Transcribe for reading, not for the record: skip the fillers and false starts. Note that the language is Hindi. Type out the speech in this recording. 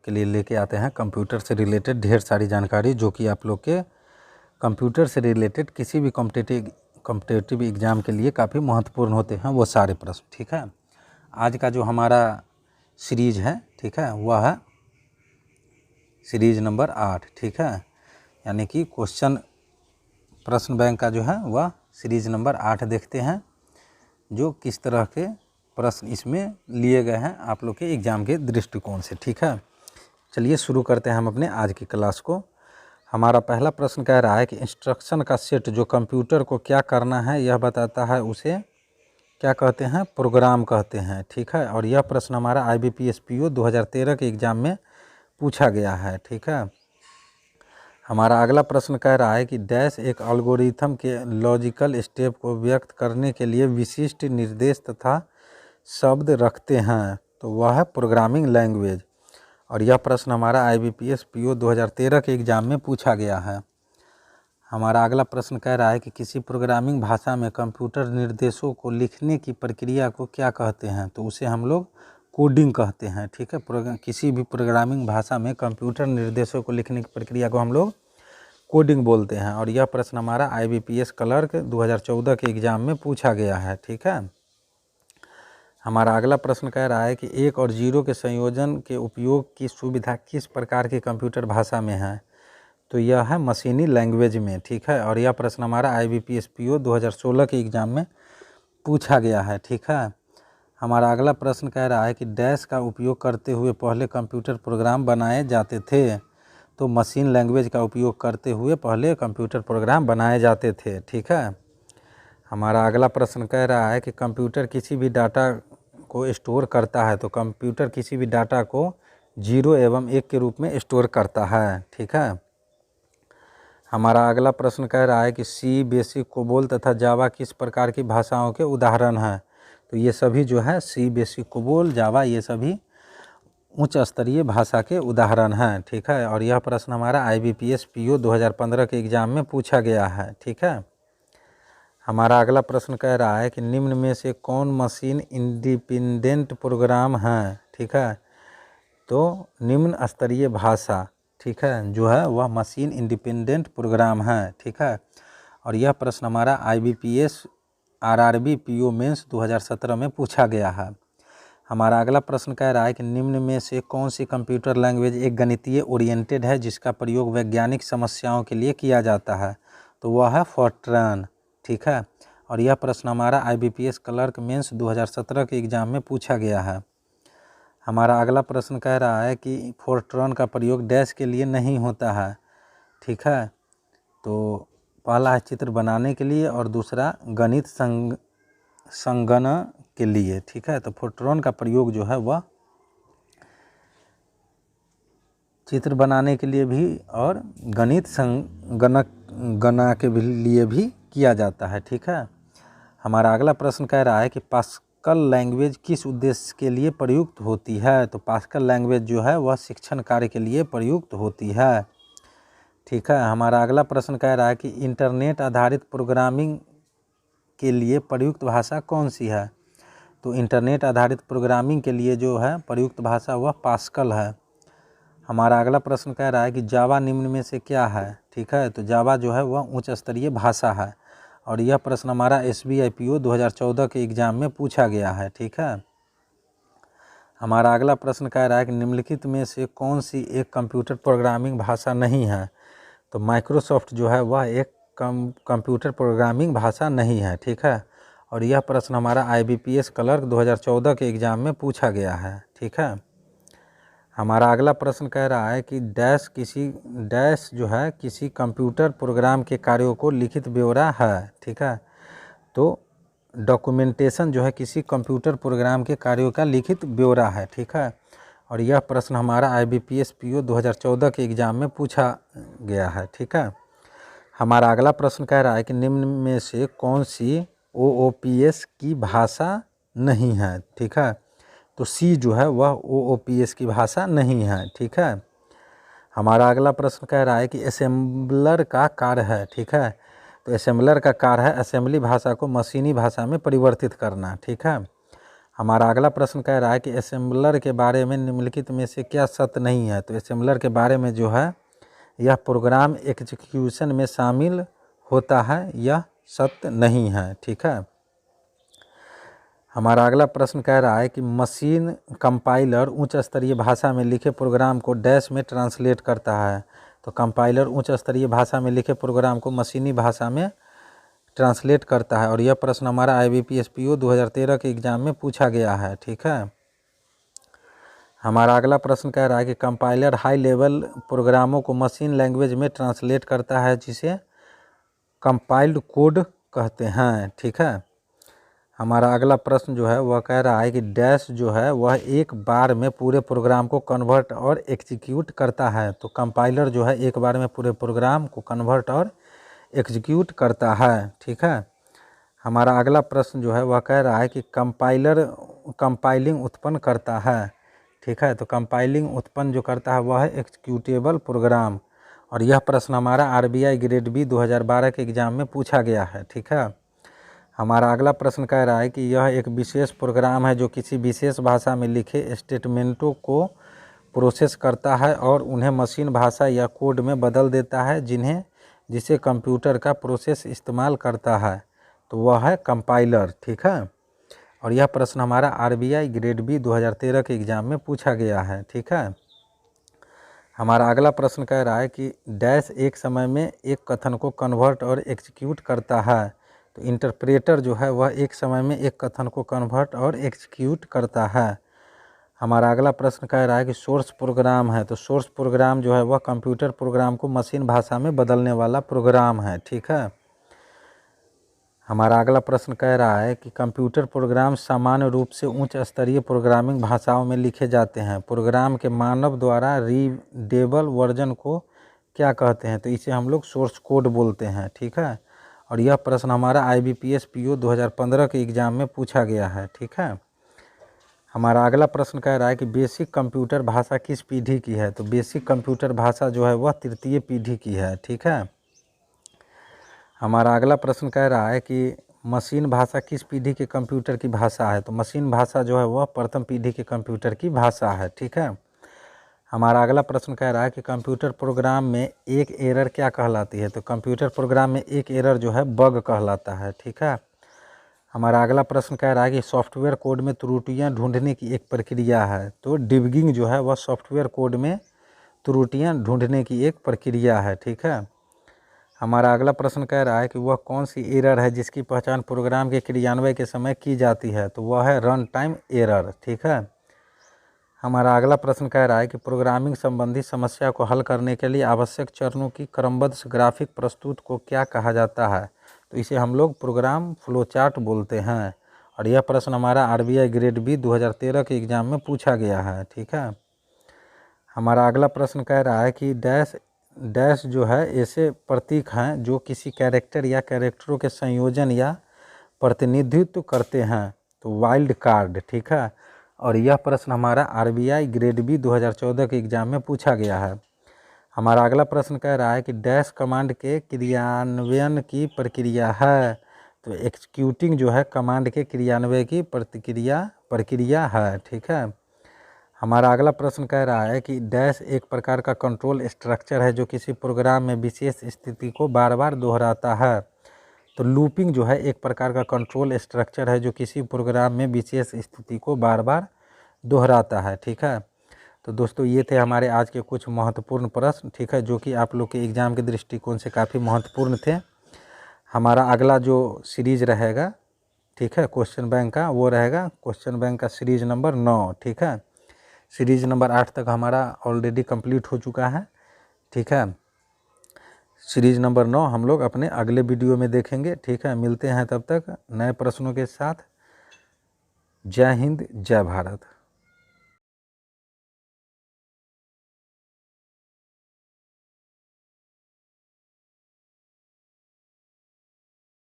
के लिए लेके आते हैं कंप्यूटर से रिलेटेड ढेर सारी जानकारी, जो कि आप लोग के कंप्यूटर से रिलेटेड किसी भी कॉम्पिटिटिव एग्ज़ाम के लिए काफ़ी महत्वपूर्ण होते हैं वो सारे प्रश्न। ठीक है, आज का जो हमारा सीरीज है, ठीक है, वह है सीरीज नंबर 8। ठीक है, यानी कि क्वेश्चन प्रश्न बैंक का जो है वह सीरीज नंबर 8 देखते हैं, जो किस तरह के प्रश्न इसमें लिए गए हैं आप लोग के एग्ज़ाम के दृष्टिकोण से। ठीक है, चलिए शुरू करते हैं हम अपने आज की क्लास को। हमारा पहला प्रश्न कह रहा है कि इंस्ट्रक्शन का सेट जो कंप्यूटर को क्या करना है यह बताता है, उसे क्या कहते हैं? प्रोग्राम कहते हैं। ठीक है, और यह प्रश्न हमारा IBPS PO 2013 के एग्ज़ाम में पूछा गया है। ठीक है, हमारा अगला प्रश्न कह रहा है कि डैश एक एल्गोरिथम के लॉजिकल स्टेप को व्यक्त करने के लिए विशिष्ट निर्देश तथा शब्द रखते हैं, तो वह है प्रोग्रामिंग लैंग्वेज। और यह प्रश्न हमारा IBPS PO 2013 के एग्ज़ाम में पूछा गया है। हमारा अगला प्रश्न कह रहा है कि किसी प्रोग्रामिंग भाषा में कंप्यूटर निर्देशों को लिखने की प्रक्रिया को क्या कहते हैं, तो उसे हम लोग कोडिंग कहते हैं। ठीक है, किसी भी प्रोग्रामिंग भाषा में कंप्यूटर निर्देशों को लिखने की प्रक्रिया को हम लोग कोडिंग बोलते हैं। और यह प्रश्न हमारा IBPS क्लर्क 2014 के एग्ज़ाम में पूछा गया है। ठीक है, हमारा अगला प्रश्न कह रहा है कि 1 और 0 के संयोजन के उपयोग की सुविधा किस प्रकार की कंप्यूटर भाषा में है, तो यह है मशीनी लैंग्वेज में। ठीक है, और यह प्रश्न हमारा IBPS PO 2016 के एग्ज़ाम में पूछा गया है। ठीक है, हमारा अगला प्रश्न कह रहा है कि डैश का उपयोग करते हुए पहले कंप्यूटर प्रोग्राम बनाए जाते थे, तो मशीन लैंग्वेज का उपयोग करते हुए पहले कंप्यूटर प्रोग्राम बनाए जाते थे। ठीक है, हमारा अगला प्रश्न कह रहा है कि कंप्यूटर किसी भी डाटा को स्टोर करता है, तो कंप्यूटर किसी भी डाटा को 0 एवं 1 के रूप में स्टोर करता है। ठीक है, हमारा अगला प्रश्न कह रहा है कि सी, बेसिक, कोबोल तथा जावा किस प्रकार की भाषाओं के उदाहरण हैं, तो ये सभी जो है सी, बेसिक, कोबोल, जावा ये सभी उच्च स्तरीय भाषा के उदाहरण हैं। ठीक है, और यह प्रश्न हमारा IBPS PO 2015 के एग्ज़ाम में पूछा गया है। ठीक है, हमारा अगला प्रश्न कह रहा है कि निम्न में से कौन मशीन इंडिपेंडेंट प्रोग्राम है। ठीक है, तो निम्न स्तरीय भाषा, ठीक है, जो है वह मशीन इंडिपेंडेंट प्रोग्राम है। ठीक है, और यह प्रश्न हमारा IBPS RRB PO मेंस 2017 में पूछा गया है। हमारा अगला प्रश्न कह रहा है कि निम्न में से कौन सी कंप्यूटर लैंग्वेज एक गणितीय ओरिएंटेड है जिसका प्रयोग वैज्ञानिक समस्याओं के लिए किया जाता है, तो वह है फोर्ट्रान। ठीक है, और यह प्रश्न हमारा IBPS क्लर्क मेंस 2017 के एग्ज़ाम में पूछा गया है। हमारा अगला प्रश्न कह रहा है कि फोर्ट्रान का प्रयोग डैश के लिए नहीं होता है। ठीक है, तो पहला है चित्र बनाने के लिए और दूसरा गणित संगणना के लिए। ठीक है, तो फोर्ट्रान का प्रयोग जो है वह चित्र बनाने के लिए भी और गणित संगणना के लिए भी किया जाता है। ठीक है, हमारा अगला प्रश्न कह रहा है कि पास्कल लैंग्वेज किस उद्देश्य के लिए प्रयुक्त होती है, तो पास्कल लैंग्वेज जो है वह शिक्षण कार्य के लिए प्रयुक्त होती है। ठीक है, हमारा अगला प्रश्न कह रहा है कि इंटरनेट आधारित प्रोग्रामिंग के लिए प्रयुक्त भाषा कौन सी है, तो इंटरनेट आधारित प्रोग्रामिंग के लिए जो है प्रयुक्त भाषा वह पास्कल है। हमारा अगला प्रश्न कह रहा है कि जावा निम्न में से क्या है। ठीक है, तो जावा जो है वह उच्च स्तरीय भाषा है, और यह प्रश्न हमारा SBI PO 2014 के एग्ज़ाम में पूछा गया है। ठीक है, हमारा अगला प्रश्न कह रहा है कि निम्नलिखित में से कौन सी एक कंप्यूटर प्रोग्रामिंग भाषा नहीं है, तो माइक्रोसॉफ्ट जो है वह एक कंप्यूटर प्रोग्रामिंग भाषा नहीं है। ठीक है, और यह प्रश्न हमारा IBPS क्लर्क 2014 के एग्ज़ाम में पूछा गया है। ठीक है, हमारा अगला प्रश्न कह रहा है कि डैश जो है किसी कंप्यूटर प्रोग्राम के कार्यों को लिखित ब्यौरा है। ठीक है, तो डॉक्यूमेंटेशन जो है किसी कंप्यूटर प्रोग्राम के कार्यों का लिखित ब्यौरा है। ठीक है, और यह प्रश्न हमारा IBPS PO 2014 के एग्ज़ाम में पूछा गया है। ठीक है, हमारा अगला प्रश्न कह रहा है कि निम्न में से कौन सी OOPS की भाषा नहीं है। ठीक है, तो सी जो है वह OOPS की भाषा नहीं है। ठीक है, हमारा अगला प्रश्न कह रहा है कि असेंबलर का कार्य है। ठीक है, तो असेंबलर का कार्य है असेंबली भाषा को मशीनी भाषा में परिवर्तित करना। ठीक है, हमारा अगला प्रश्न कह रहा है कि असेंबलर के बारे में निम्नलिखित में से क्या सत्य नहीं है। तो असेंबलर के बारे में जो है यह प्रोग्राम एग्जीक्यूशन में शामिल होता है, यह सत्य नहीं है। ठीक है। हमारा अगला प्रश्न कह रहा है कि मशीन कंपाइलर उच्च स्तरीय भाषा में लिखे प्रोग्राम को डैश में ट्रांसलेट करता है। तो कंपाइलर उच्च स्तरीय भाषा में लिखे प्रोग्राम को मशीनी भाषा में ट्रांसलेट करता है। और यह प्रश्न हमारा IBPS PO 2013 के एग्ज़ाम में पूछा गया है। ठीक है। हमारा अगला प्रश्न कह रहा है कि कंपाइलर हाई लेवल प्रोग्रामों को मशीन लैंग्वेज में ट्रांसलेट करता है, जिसे कंपाइल्ड कोड कहते हैं। ठीक है। हमारा अगला प्रश्न जो है वह कह रहा है कि डैश जो है वह एक बार में पूरे प्रोग्राम को कन्वर्ट और एग्जीक्यूट करता है। तो कंपाइलर जो है एक बार में पूरे प्रोग्राम को कन्वर्ट और एग्जीक्यूट करता है। ठीक है। हमारा अगला प्रश्न जो है वह कह रहा है कि कंपाइलर कंपाइलिंग उत्पन्न करता है। ठीक है। तो कंपाइलिंग उत्पन्न जो करता है वह है एग्जीक्यूटेबल प्रोग्राम। और यह प्रश्न हमारा RBI ग्रेड B 2012 के एग्ज़ाम में पूछा गया है। ठीक है। हमारा अगला प्रश्न कह रहा है कि यह एक विशेष प्रोग्राम है जो किसी विशेष भाषा में लिखे स्टेटमेंटों को प्रोसेस करता है और उन्हें मशीन भाषा या कोड में बदल देता है, जिसे कंप्यूटर का प्रोसेस इस्तेमाल करता है। तो वह है कंपाइलर। ठीक है। और यह प्रश्न हमारा RBI ग्रेड B 2013 के एग्ज़ाम में पूछा गया है। ठीक है। हमारा अगला प्रश्न कह रहा है कि डैश एक समय में एक कथन को कन्वर्ट और एग्जीक्यूट करता है। तो इंटरप्रेटर जो है वह एक समय में एक कथन को कन्वर्ट और एग्जीक्यूट करता है। हमारा अगला प्रश्न कह रहा है कि सोर्स प्रोग्राम है। तो सोर्स प्रोग्राम जो है वह कंप्यूटर प्रोग्राम को मशीन भाषा में बदलने वाला प्रोग्राम है। ठीक है। हमारा अगला प्रश्न कह रहा है कि कंप्यूटर प्रोग्राम सामान्य रूप से उच्च स्तरीय प्रोग्रामिंग भाषाओं में लिखे जाते हैं। प्रोग्राम के मानव द्वारा रीडेबल वर्जन को क्या कहते हैं। तो इसे हम लोग सोर्स कोड बोलते हैं। ठीक है। और यह प्रश्न हमारा IBPS PO 2015 के एग्ज़ाम में पूछा गया है। ठीक है। हमारा अगला प्रश्न कह रहा है कि बेसिक कंप्यूटर भाषा किस पीढ़ी की है। तो बेसिक कंप्यूटर भाषा जो है वह तृतीय पीढ़ी की है। ठीक है। हमारा अगला प्रश्न कह रहा है कि मशीन भाषा किस पीढ़ी के कंप्यूटर की भाषा है। तो मशीन भाषा जो है वह प्रथम पीढ़ी के कंप्यूटर की भाषा है। ठीक है। हमारा अगला प्रश्न कह रहा है कि कंप्यूटर प्रोग्राम में एक एरर क्या कहलाती है। तो कंप्यूटर प्रोग्राम में एक एरर जो है बग कहलाता है। ठीक है। हमारा अगला प्रश्न कह रहा है कि सॉफ्टवेयर कोड में त्रुटियां ढूंढने की एक प्रक्रिया है। तो डिबगिंग जो है वह सॉफ्टवेयर कोड में त्रुटियां ढूंढने की एक प्रक्रिया है। ठीक है। हमारा अगला प्रश्न कह रहा है कि वह कौन सी एरर है जिसकी पहचान प्रोग्राम के क्रियान्वयन के समय की जाती है। तो वह है रन टाइम एरर। ठीक है। हमारा अगला प्रश्न कह रहा है कि प्रोग्रामिंग संबंधी समस्या को हल करने के लिए आवश्यक चरणों की क्रमबद्ध ग्राफिक प्रस्तुत को क्या कहा जाता है। तो इसे हम लोग प्रोग्राम फ्लो चार्ट बोलते हैं। और यह प्रश्न हमारा RBI ग्रेड B 2013 के एग्ज़ाम में पूछा गया है। ठीक है। हमारा अगला प्रश्न कह रहा है कि डैश जो है ऐसे प्रतीक हैं जो किसी कैरेक्टर या कैरेक्टरों के संयोजन या प्रतिनिधित्व करते हैं। तो वाइल्ड कार्ड। ठीक है। और यह प्रश्न हमारा RBI ग्रेड B 2014 के एग्ज़ाम में पूछा गया है। हमारा अगला प्रश्न कह रहा है कि डैश कमांड के क्रियान्वयन की प्रक्रिया है। तो एक्सिक्यूटिंग जो है कमांड के क्रियान्वयन की प्रक्रिया है। ठीक है। हमारा अगला प्रश्न कह रहा है कि डैश एक प्रकार का कंट्रोल स्ट्रक्चर है जो किसी प्रोग्राम में विशेष स्थिति को बार बार दोहराता है। तो लूपिंग जो है एक प्रकार का कंट्रोल स्ट्रक्चर है जो किसी प्रोग्राम में विशेष स्थिति को बार बार दोहराता है। ठीक है। तो दोस्तों ये थे हमारे आज के कुछ महत्वपूर्ण प्रश्न। ठीक है। जो कि आप लोग के एग्ज़ाम के दृष्टिकोण से काफ़ी महत्वपूर्ण थे। हमारा अगला जो सीरीज़ रहेगा, ठीक है, क्वेश्चन बैंक का, वो रहेगा क्वेश्चन बैंक का सीरीज़ नंबर 9। ठीक है। सीरीज़ नंबर 8 तक हमारा ऑलरेडी कंप्लीट हो चुका है। ठीक है। सीरीज़ नंबर 9 हम लोग अपने अगले वीडियो में देखेंगे। ठीक है। मिलते हैं तब तक नए प्रश्नों के साथ। जय हिंद, जय भारत।